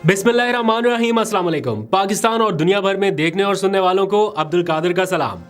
बिस्मिल्लाहिर्रहमानिर्रहीम, अस्सलाम वालेकुम। पाकिस्तान और दुनिया भर में देखने और सुनने वालों को अब्दुल कादिर का सलाम।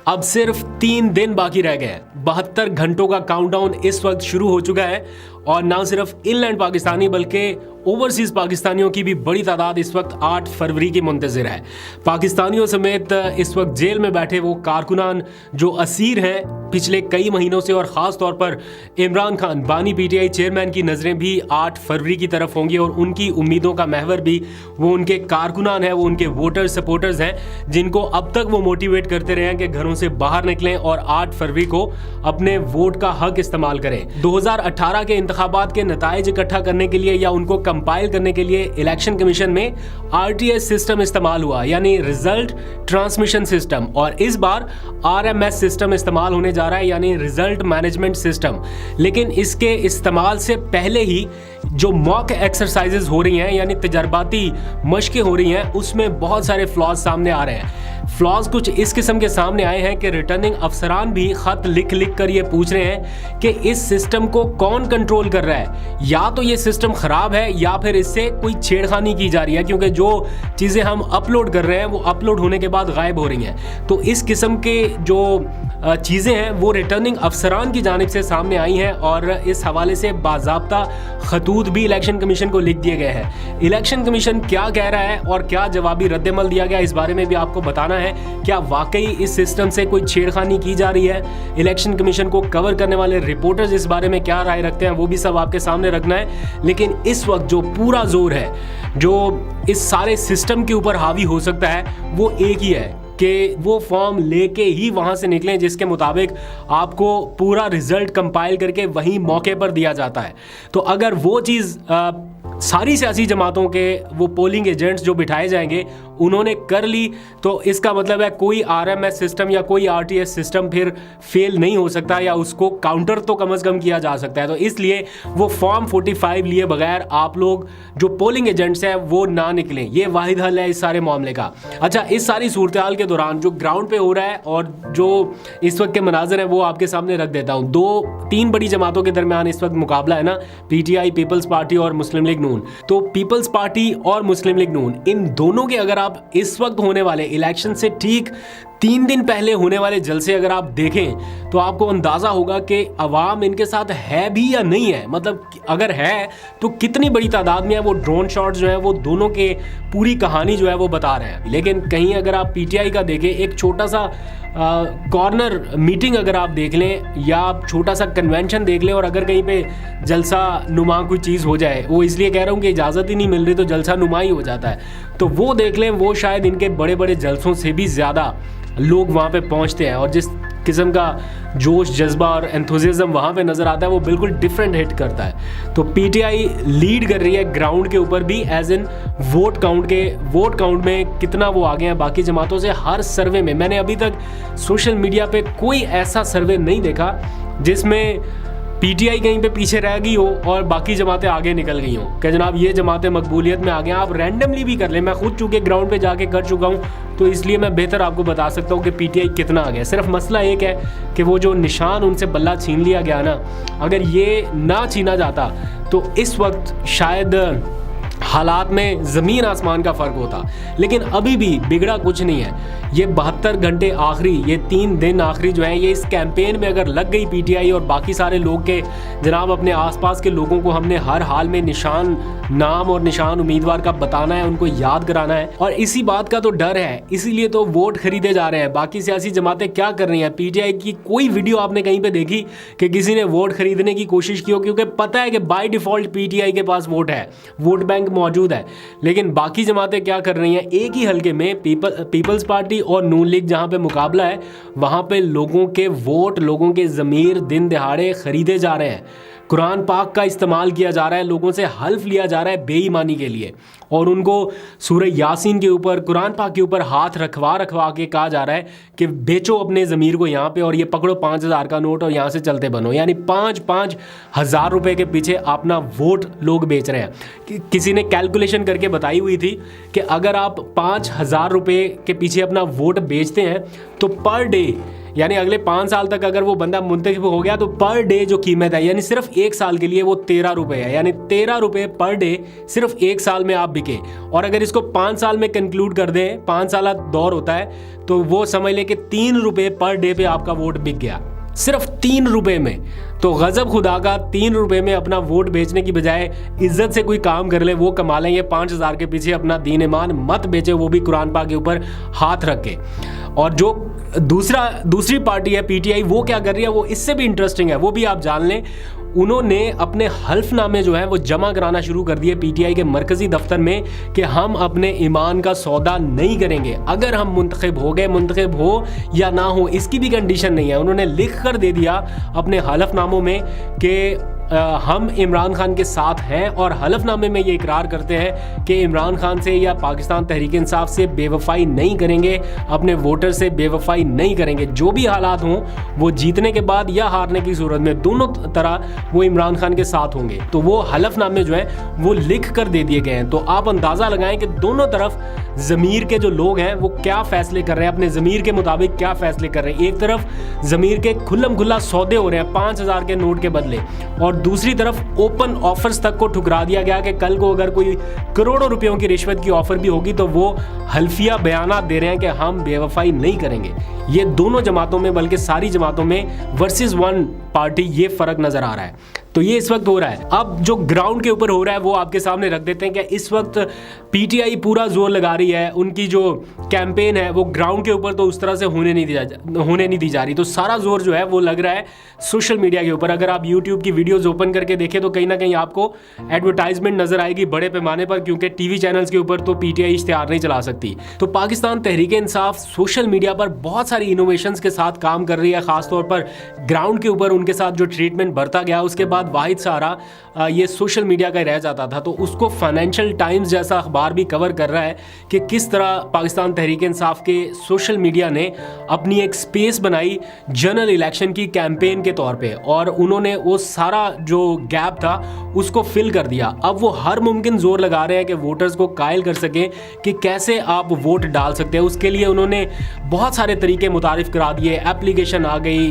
अब सिर्फ 3 दिन बाकी रह गए हैं। 72 घंटों का काउंटडाउन इस वक्त शुरू हो चुका है और ना सिर्फ इनलैंड पाकिस्तानी बल्कि ओवरसीज पाकिस्तानियों की भी बड़ी तादाद इस वक्त 8 फरवरी की मुंतज़िर है। पाकिस्तानियों समेत इस वक्त जेल में बैठे वो कारकुनान जो असीर हैं पिछले कई महीनों से, और ख़ास तौर पर इमरान खान बानी पीटीआई चेयरमैन की नज़रें भी 8 फरवरी की तरफ होंगी और उनकी उम्मीदों का महवर भी वो उनके कारकुनान हैं, वो उनके वोटर सपोर्टर्स हैं जिनको अब तक वो मोटिवेट करते रहे हैं कि घरों से बाहर निकलें और 8 फरवरी को अपने वोट का हक इस्तेमाल करें। 2018 के इंतखाबात के नताइज इकट्ठा करने के लिए या उनको कंपाइल करने के लिए इलेक्शन कमीशन में आरटीएस सिस्टम इस्तेमाल हुआ, यानी रिजल्ट ट्रांसमिशन सिस्टम, और इस बार आरएमएस सिस्टम इस्तेमाल होने जा रहा है, यानी रिजल्ट मैनेजमेंट सिस्टम। लेकिन इसके इस्तेमाल से पहले ही जो मॉक एक्सरसाइजेज हो रही हैं, यानी तजर्बाती मशकें हो रही हैं, उसमें बहुत सारे फ्लॉज सामने आ रहे हैं। फ्लॉज कुछ इस किस्म के सामने आए हैं कि रिटर्निंग अफसरान भी खत लिख लिख कर ये पूछ रहे हैं कि इस सिस्टम को कौन कंट्रोल कर रहा है, या तो ये सिस्टम खराब है या फिर इससे कोई छेड़खानी की जा रही है, क्योंकि जो चीज़ें हम अपलोड कर रहे हैं वो अपलोड होने के बाद गायब हो रही हैं। तो इस किस्म के जो चीज़ें हैं वो रिटर्निंग अफसरान की जानिब से सामने आई हैं और इस हवाले से बाज़ाब्ता खतूत भी इलेक्शन कमीशन को लिख दिए गए हैं। इलेक्शन कमीशन क्या कह रहा है और क्या जवाबी रद्दमल दिया गया, इस बारे में भी आपको बताना है। क्या वाकई इस सिस्टम से कोई छेड़खानी की जा रही है, इलेक्शन कमीशन को कवर करने वाले रिपोर्टर्स इस बारे में क्या राय रखते हैं, वो भी सब आपके सामने रखना है। लेकिन इस वक्त जो पूरा जोर है, जो इस सारे सिस्टम के ऊपर हावी हो सकता है, वो एक ही है कि वो फॉर्म लेके ही वहाँ से निकलें जिसके मुताबिक आपको पूरा रिजल्ट कंपाइल करके वहीं मौके पर दिया जाता है। तो अगर वो चीज़ सारी सियासी जमातों के वो पोलिंग एजेंट्स जो बिठाए जाएंगे उन्होंने कर ली, तो इसका मतलब है कोई आरएमएस सिस्टम या कोई आरटीएस सिस्टम फिर फेल नहीं हो सकता, या उसको काउंटर तो कम से कम किया जा सकता है। तो इसलिए वो फॉर्म 45 लिए बगैर आप लोग जो पोलिंग एजेंट्स हैं वो ना निकलें, ये वाहिद हल है इस सारे मामले का। अच्छा, इस सारी सूरत हाल के दौरान जो ग्राउंड पे हो रहा है और जो इस वक्त के मनाजर हैं वो आपके सामने रख देता हूँ। 2-3 बड़ी जमातों के दरमियान इस वक्त मुकाबला है ना, पीटीआई, पीपल्स पार्टी और मुस्लिम लीग नून। तो पीपल्स पार्टी और मुस्लिम लीग नून, इन दोनों के अगर आप इस वक्त होने वाले इलेक्शन से ठीक 3 दिन पहले होने वाले जलसे अगर आप देखें तो आपको अंदाजा होगा कि अवाम इनके साथ है भी या नहीं है। मतलब अगर है तो कितनी बड़ी तादाद में है। वो ड्रोन शॉट्स जो है वो दोनों के पूरी कहानी जो है वो बता रहे हैं। लेकिन कहीं अगर आप पीटीआई का देखें, एक छोटा सा कॉर्नर मीटिंग अगर आप देख लें या आप छोटा सा कन्वेंशन देख लें, और अगर कहीं पे जलसा नुमा कोई चीज़ हो जाए, वो इसलिए कह रहा हूँ कि इजाज़त ही नहीं मिल रही तो जलसा नुमा ही हो जाता है, तो वो देख लें, वो शायद इनके बड़े बड़े जलसों से भी ज़्यादा लोग वहाँ पे पहुँचते हैं। और जिस किस्म का जोश, जज्बा और एंथुसियाज्म वहाँ पे नज़र आता है वो बिल्कुल डिफरेंट हिट करता है। तो पीटीआई लीड कर रही है ग्राउंड के ऊपर भी, एज इन वोट काउंट में कितना वो आगे हैं बाकी जमातों से। हर सर्वे में मैंने अभी तक सोशल मीडिया पे कोई ऐसा सर्वे नहीं देखा जिसमें पीटीआई कहीं पे पीछे रह गई हो और बाकी जमातें आगे निकल गई हों कि जनाब ये जमातें मकबूलियत में आ गए। आप रैंडमली भी कर लें, मैं खुद चूँकि ग्राउंड पे जाके कर चुका हूँ तो इसलिए मैं बेहतर आपको बता सकता हूँ कि पीटीआई कितना आ गया। सिर्फ मसला एक है कि वो जो निशान उनसे बल्ला छीन लिया गया ना, अगर ये ना छीना जाता तो इस वक्त शायद हालात में ज़मीन आसमान का फ़र्क होता। लेकिन अभी भी बिगड़ा कुछ नहीं है। ये 72 घंटे आखिरी, ये 3 दिन आखिरी जो है, ये इस कैंपेन में अगर लग गई पीटीआई और बाकी सारे लोग के जनाब अपने आसपास के लोगों को हमने हर हाल में निशान, नाम और निशान उम्मीदवार का बताना है, उनको याद कराना है। और इसी बात का तो डर है, इसीलिए तो वोट खरीदे जा रहे हैं। बाकी सियासी जमातें क्या कर रही हैं, पीटीआई की कोई वीडियो आपने कहीं पर देखी कि किसी ने वोट खरीदने की कोशिश की हो? क्योंकि पता है कि बाई डिफ़ॉल्ट पीटीआई के पास वोट है, वोट बैंक मौजूद है। लेकिन बाकी जमातें क्या कर रही हैं, एक ही हलके में पीपल्स पार्टी और नून लीग जहां पे मुकाबला है, वहां पे लोगों के वोट, लोगों के ज़मीर दिन दिहाड़े खरीदे जा रहे हैं। कुरान पाक का इस्तेमाल किया जा रहा है, लोगों से हल्फ लिया जा रहा है बेईमानी के लिए, और उनको सूरह यासीन के ऊपर, कुरान पाक के ऊपर हाथ रखवा के कहा जा रहा है कि बेचो अपने ज़मीर को यहाँ पे, और ये पकड़ो 5000 का नोट और यहाँ से चलते बनो। यानी 5-5 हज़ार रुपये के पीछे अपना वोट लोग बेच रहे हैं। किसी ने कैलकुलेशन करके बताई हुई थी कि अगर आप 5000 रुपये के पीछे अपना वोट बेचते हैं तो पर डे यानी अगले 5 साल तक अगर वो बंदा मुंतखब हो गया तो पर डे जो कीमत है यानी सिर्फ 1 साल के लिए वो 13 रुपये है, यानी 13 रुपये पर डे सिर्फ 1 साल में आप बिके। और अगर इसको 5 साल में कंक्लूड कर दें, 5 साल दौर होता है, तो वो समझ ले कि 3 रुपये पर डे पे आपका वोट बिक गया, सिर्फ 3 रुपये में। तो गजब खुदा का, 3 रुपये में अपना वोट बेचने की बजाय इज्जत से कोई काम कर ले, वो कमा लें। ये 5,000 के पीछे अपना दीन ईमान मत बेचे, वो भी कुरान पाक के ऊपर हाथ रख के। और जो दूसरी पार्टी है पीटीआई, वो क्या कर रही है, वो इससे भी इंटरेस्टिंग है, वो भी आप जान लें। उन्होंने अपने हल्फनामे जो है वो जमा कराना शुरू कर दिए पीटीआई के मरकजी दफ्तर में कि हम अपने ईमान का सौदा नहीं करेंगे। अगर हम मुंतखब हो या ना हो, इसकी भी कंडीशन नहीं है। उन्होंने लिख कर दे दिया अपने हल्फनामों में कि हम इमरान खान के साथ हैं, और हलफनामे में ये इकरार करते हैं कि इमरान खान से या पाकिस्तान तहरीक इंसाफ से बेवफाई नहीं करेंगे, अपने वोटर से बेवफाई नहीं करेंगे। जो भी हालात हों, वो जीतने के बाद या हारने की सूरत में, दोनों तरह वो इमरान खान के साथ होंगे। तो वो हलफनामे जो है वो लिख कर दे दिए गए हैं। तो आप अंदाज़ा लगाएं कि दोनों तरफ ज़मीर के जो लोग हैं वो क्या फ़ैसले कर रहे हैं, अपने ज़मीर के मुताबिक क्या फ़ैसले कर रहे हैं। एक तरफ ज़मीर के खुल्लम खुल्ला सौदे हो रहे हैं 5,000 के नोट के बदले, और दूसरी तरफ ओपन ऑफर्स तक को ठुकरा दिया गया कि कल को अगर कोई करोड़ों रुपयों की रिश्वत की ऑफर भी होगी तो वो हल्फिया बयानात दे रहे हैं कि हम बेवफाई नहीं करेंगे। ये दोनों जमातों में, बल्कि सारी जमातों में वर्सेस वन पार्टी, ये फर्क नजर आ रहा है। तो ये इस वक्त हो रहा है। अब जो ग्राउंड के ऊपर हो रहा है वो आपके सामने रख देते हैं कि इस वक्त पीटीआई पूरा जोर लगा रही है, उनकी जो कैंपेन है वो ग्राउंड के ऊपर तो उस तरह से होने नहीं दी जा रही। तो सारा जोर जो है वो लग रहा है सोशल मीडिया के ऊपर। अगर आप यूट्यूब की वीडियोज ओपन करके देखें तो कहीं ना कहीं आपको एडवर्टाइजमेंट नजर आएगी बड़े पैमाने पर, क्योंकि टीवी चैनल्स के ऊपर तो पीटीआई इश्तिहार नहीं चला सकती। तो पाकिस्तान तहरीक इंसाफ सोशल मीडिया पर बहुत सारी इनोवेशंस के साथ काम कर रही है, खासतौर पर ग्राउंड के ऊपर उनके साथ जो ट्रीटमेंट बरता गया, उसके बाद वाहिद सहारा ये सोशल मीडिया का रह जाता था। तो उसको फाइनेंशियल टाइम्स जैसा अखबार भी कवर कर रहा है कि किस तरह पाकिस्तान तहरीक इंसाफ के सोशल मीडिया ने अपनी एक स्पेस बनाई जनरल इलेक्शन की कैंपेन के तौर पे, और उन्होंने वो सारा जो गैप था उसको फिल कर दिया। अब वो हर मुमकिन जोर लगा रहे हैं कि वोटर्स को कायल कर सकें कि कैसे आप वोट डाल सकते हैं। उसके लिए उन्होंने बहुत सारे तरीके मुतारिफ करा दिए। एप्लीकेशन आ गई,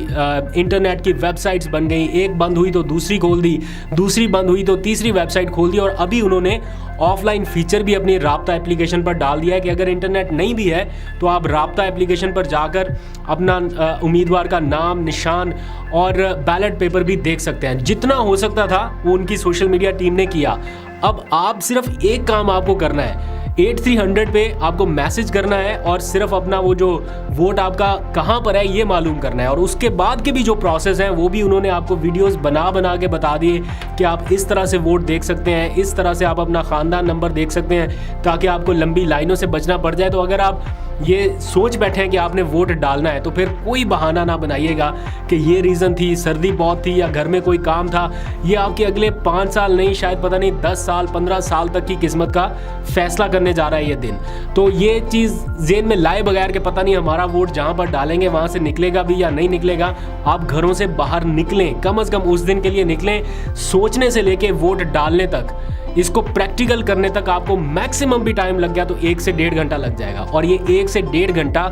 इंटरनेट की वेबसाइट्स बन गई, एक बंद हुई तो दूसरी खोल दी, दूसरी बंद हुई तो तीसरी वेबसाइट खोल दी, और अभी उन्होंने ऑफलाइन फीचर भी अपनी राब्ता एप्लीकेशन पर डाल दिया है कि अगर इंटरनेट नहीं भी है तो आप राब्ता एप्लीकेशन पर जाकर अपना उम्मीदवार का नाम, निशान और बैलेट पेपर भी देख सकते हैं। जितना हो सकता था वो उनकी सोशल मीडिया टीम ने किया। अब आप सिर्फ एक काम आपको करना है, 8300 पे आपको मैसेज करना है और सिर्फ अपना वो जो वोट आपका कहाँ पर है ये मालूम करना है। और उसके बाद के भी जो प्रोसेस हैं वो भी उन्होंने आपको वीडियोस बना के बता दिए कि आप इस तरह से वोट देख सकते हैं, इस तरह से आप अपना ख़ानदान नंबर देख सकते हैं, ताकि आपको लंबी लाइनों से बचना पड़ जाए। तो अगर आप ये सोच बैठे हैं कि आपने वोट डालना है तो फिर कोई बहाना ना बनाइएगा कि ये रीज़न थी, सर्दी बहुत थी या घर में कोई काम था। ये आपके अगले 5 साल नहीं, शायद पता नहीं 10 साल 15 साल तक की किस्मत का फैसला करने जा रहा है ये दिन। तो ये चीज़ जेहन में लाए बगैर के पता नहीं हमारा वोट जहाँ पर डालेंगे वहाँ से निकलेगा भी या नहीं निकलेगा, आप घरों से बाहर निकलें, कम से कम उस दिन के लिए निकलें। सोचने से लेके वोट डालने तक, इसको प्रैक्टिकल करने तक आपको मैक्सिमम भी टाइम लग गया तो 1 से 1.5 घंटा लग जाएगा। और ये 1 से 1.5 घंटा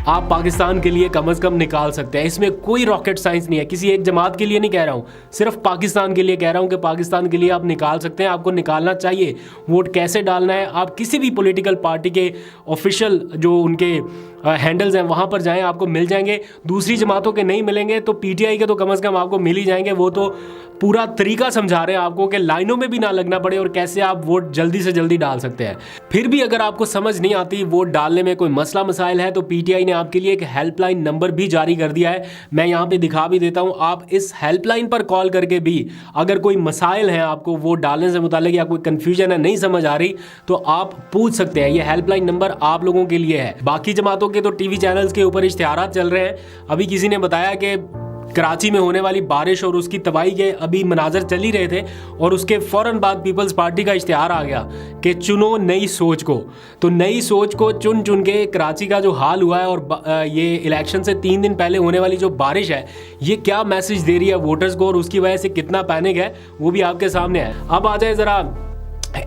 आप पाकिस्तान के लिए कम से कम निकाल सकते हैं। इसमें कोई रॉकेट साइंस नहीं है, किसी एक जमात के लिए नहीं कह रहा हूँ, सिर्फ पाकिस्तान के लिए कह रहा हूँ कि पाकिस्तान के लिए आप निकाल सकते हैं, आपको निकालना चाहिए। वोट कैसे डालना है, आप किसी भी पॉलिटिकल पार्टी के ऑफिशियल जो उनके हैंडल्स हैं वहाँ पर जाएं, आपको मिल जाएंगे। दूसरी जमातों के नहीं मिलेंगे तो पीटीआई के तो कम से कम आपको मिल ही जाएंगे। वो तो पूरा तरीका समझा रहे हैं आपको कि लाइनों में भी ना लगना पड़े और कैसे आप वोट जल्दी से जल्दी डाल सकते हैं। फिर भी अगर आपको समझ नहीं आती, वोट डालने में कोई मसला मसाइल है, तो पीटीआई ने आपके लिए एक हेल्पलाइन नंबर भी जारी कर दिया है। मैं यहाँ पे दिखा भी देता हूँ। आप इस हेल्पलाइन पर कॉल करके भी अगर कोई मसाइल हैं आपको वोट डालने से मुताल्लिक या कोई कन्फ्यूजन है, नहीं समझ आ रही, तो आप पूछ सकते हैं। ये हेल्पलाइन नंबर आप लोगों के लिए है। बाकी जमातों के तो टीवी चैनल्स के ऊपर इश्तिहारात चल रहे हैं। अभी किसी ने बताया कि कराची में होने वाली बारिश और उसकी तबाही के अभी मनाजर चल ही रहे थे और उसके फ़ौरन बाद पीपल्स पार्टी का इश्तिहार आ गया कि चुनो नई सोच को। तो नई सोच को चुन चुन के कराची का जो हाल हुआ है और ये इलेक्शन से 3 दिन पहले होने वाली जो बारिश है, ये क्या मैसेज दे रही है वोटर्स को और उसकी वजह से कितना पैनिक है, वो भी आपके सामने है। अब आ जाए ज़रा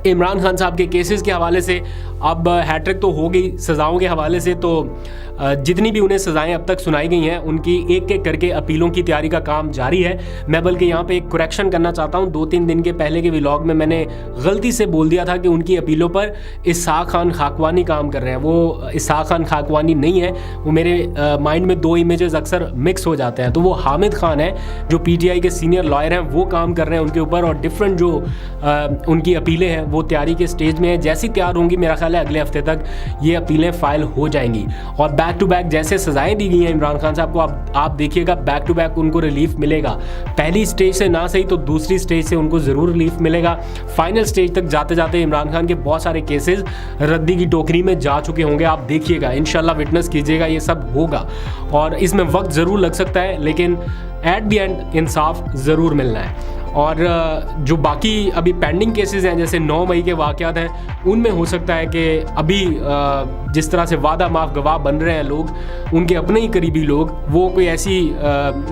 इमरान खान साहब के केसेस के हवाले से। अब हैट्रिक तो हो गई सज़ाओं के हवाले से, तो जितनी भी उन्हें सज़ाएं अब तक सुनाई गई हैं उनकी एक एक करके अपीलों की तैयारी का काम जारी है। मैं बल्कि यहाँ पे एक करेक्शन करना चाहता हूँ, 2-3 दिन के पहले के व्लॉग में मैंने गलती से बोल दिया था कि उनकी अपीलों पर इसहाक खान खाकवानी काम कर रहे हैं। वो इसहाक खान खाकवानी नहीं है, वो मेरे माइंड में 2 इमेजेस अक्सर मिक्स हो जाते हैं। तो वो हामिद खान है जो पीटीआई के सीनियर लॉयर हैं, वो काम कर रहे हैं उनके ऊपर, और डिफरेंट जो उनकी अपीलें हैं वो तैयारी के स्टेज में है। जैसी तैयार होंगी मेरा ख्याल है अगले हफ्ते तक ये अपीलें फाइल हो जाएंगी। और बैक टू बैक जैसे सजाएं दी गई हैं इमरान खान साहब को, आप देखिएगा बैक टू बैक उनको रिलीफ मिलेगा। पहली स्टेज से ना सही तो दूसरी स्टेज से उनको ज़रूर रिलीफ मिलेगा। फाइनल स्टेज तक जाते जाते इमरान खान के बहुत सारे केसेस रद्दी की टोकरी में जा चुके होंगे। आप देखिएगा, इंशाल्लाह विटनेस कीजिएगा, ये सब होगा। और इसमें वक्त ज़रूर लग सकता है लेकिन एट द एंड इंसाफ ज़रूर मिलना है। और जो बाकी अभी पेंडिंग केसेस हैं जैसे 9 मई के वाक़यात हैं, उनमें हो सकता है कि अभी जिस तरह से वादा माफ गवाह बन रहे हैं लोग, उनके अपने ही करीबी लोग, वो कोई ऐसी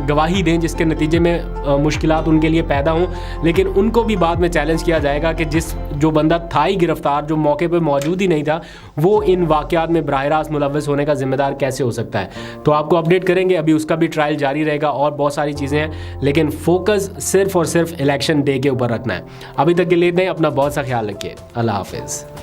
गवाही दें जिसके नतीजे में मुश्किलात उनके लिए पैदा हों। लेकिन उनको भी बाद में चैलेंज किया जाएगा कि जो बंदा था ही गिरफ्तार, जो मौके पर मौजूद ही नहीं था, वो इन वाक़यात में बराह रास्त मुलव्वस होने का जिम्मेदार कैसे हो सकता है। तो आपको अपडेट करेंगे, अभी उसका भी ट्रायल जारी रहेगा और बहुत सारी चीज़ें हैं, लेकिन फोकस सिर्फ और सिर्फ इलेक्शन डे के ऊपर रखना है। अभी तक के लिए इतना ही, अपना बहुत सा ख्याल रखिए। अल्लाह हाफिज़।